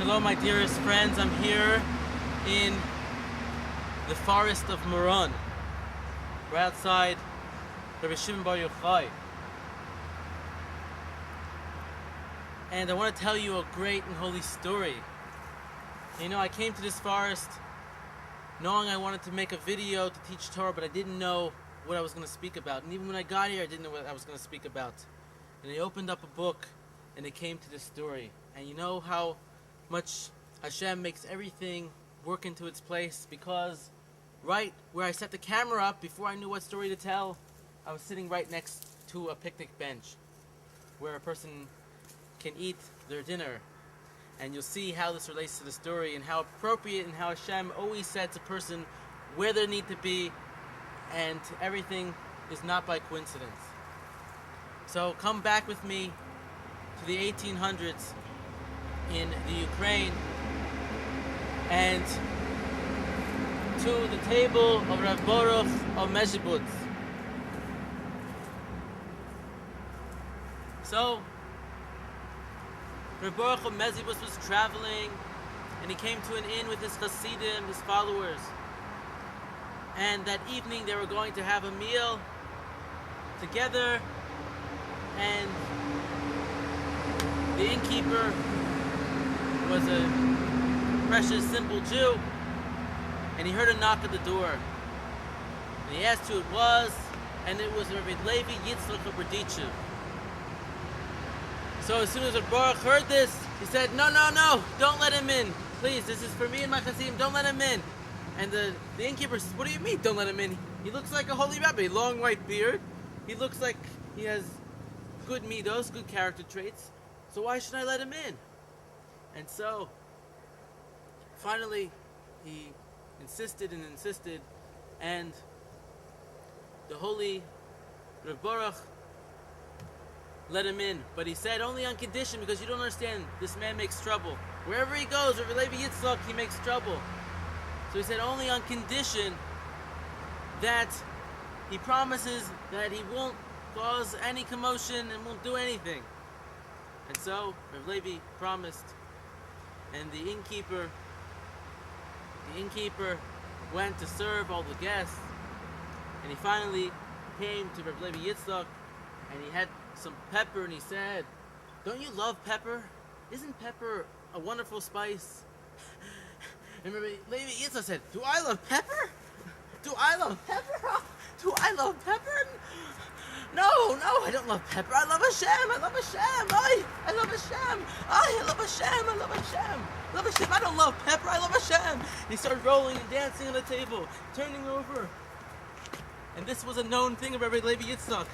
Hello, my dearest friends. I'm here in the forest of Moron. We're outside Rabbi Bar Yochai. And I want to tell you a great and holy story. You know, I came to this forest knowing I wanted to make a video to teach Torah, but I didn't know what I was going to speak about. And even when I got here, I didn't know what I was going to speak about. And I opened up a book, and it came to this story. And you know how much Hashem makes everything work into its place, because right where I set the camera up, before I knew what story to tell, I was sitting right next to a picnic bench where a person can eat their dinner. And you'll see how this relates to the story and how appropriate and how Hashem always sets a person where they need to be, and everything is not by coincidence. So come back with me to the 1800s in the Ukraine and to the table of Rav Baruch of Mezhibutz. So Rav Baruch of Mezhibutz was traveling, and he came to an inn with his Hasidim, his followers. And that evening they were going to have a meal together, and the innkeeper was a precious, simple Jew, and he heard a knock at the door. And he asked who it was, and it was Rabbi Levi Yitzchok of Berdichiv. So as soon as Rabbi Baruch heard this, he said, no, don't let him in. Please, this is for me and my Chassidim, don't let him in. And the innkeeper says, what do you mean, don't let him in? He looks like a holy rabbi, long white beard. He looks like he has good midos, good character traits. So why should I let him in? And so, finally, he insisted, and the holy Rabbi Baruch let him in. But he said only on condition, because you don't understand, this man makes trouble. Wherever he goes, Rabbi Levi Yitzchok, he makes trouble. So he said only on condition that he promises that he won't cause any commotion and won't do anything. And so Rabbi Levi promised, and the innkeeper went to serve all the guests, and he finally came to Rabbi Levi Yitzchok, and he had some pepper, and he said, don't you love pepper? Isn't pepper a wonderful spice? And Rabbi Levi Yitzchok said, do I love pepper? Do I love pepper? Do I love pepper? No, I don't love pepper. I love Hashem. I love Hashem. I love Hashem. I love Hashem. I love Hashem. I love Hashem. I don't love pepper. I love Hashem. And he started rolling and dancing on the table, turning over. And this was a known thing of Rabbi Levi Yitzchok,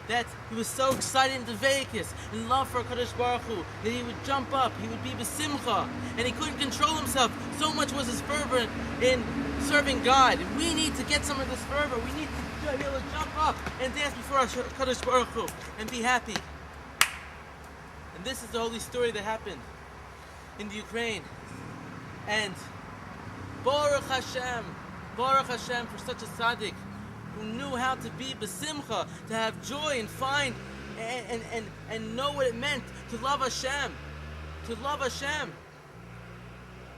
that he was so excited in Deveikus, in love for HaKadosh Baruch Hu, that he would jump up, he would be besimcha, and he couldn't control himself. So much was his fervor in serving God. And we need to get some of this fervor. We need to be able to jump up and dance before HaKadosh Baruch Hu and be happy. And this is the holy story that happened in the Ukraine. And Baruch Hashem for such a tzaddik, who knew how to be besimcha, to have joy and find and know what it meant to love Hashem. To love Hashem.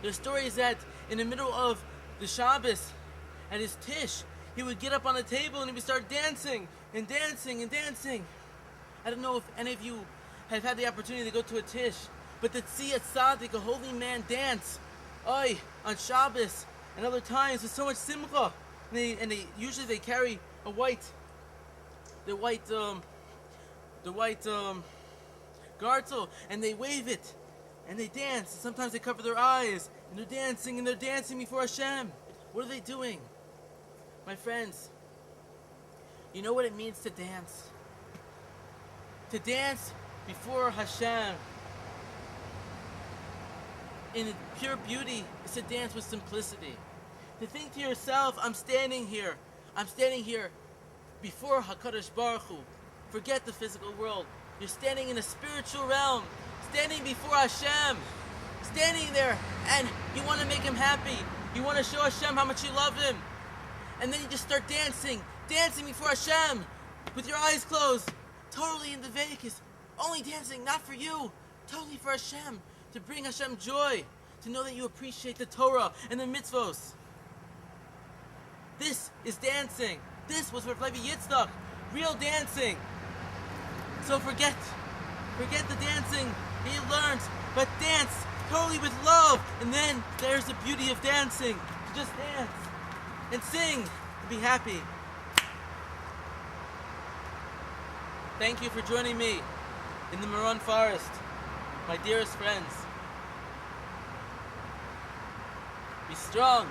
The story is that in the middle of the Shabbos, at his tish, he would get up on the table and he would start dancing and dancing and dancing. I don't know if any of you have had the opportunity to go to a tish, but to see a tzaddik, a holy man, dance, on Shabbos and other times with so much simcha. And they usually carry the white gartel, and they wave it, and they dance. Sometimes they cover their eyes, and they're dancing before Hashem. What are they doing? My friends, you know what it means to dance? To dance before Hashem in pure beauty is to dance with simplicity. To think to yourself, I'm standing here before HaKadosh Baruch Hu. Forget the physical world. You're standing in a spiritual realm, standing before Hashem, standing there, and you want to make Him happy. You want to show Hashem how much you love Him. And then you just start dancing before Hashem, with your eyes closed, totally in the Vegas, only dancing, not for you, totally for Hashem. to bring Hashem joy, to know that you appreciate the Torah and the mitzvos. This is dancing. This was Rabbi Yitzchok, real dancing. So forget the dancing that you learned, but dance totally with love. And then there's the beauty of dancing, to just dance and sing and be happy. Thank you for joining me in the Maron Forest, my dearest friends. Be strong.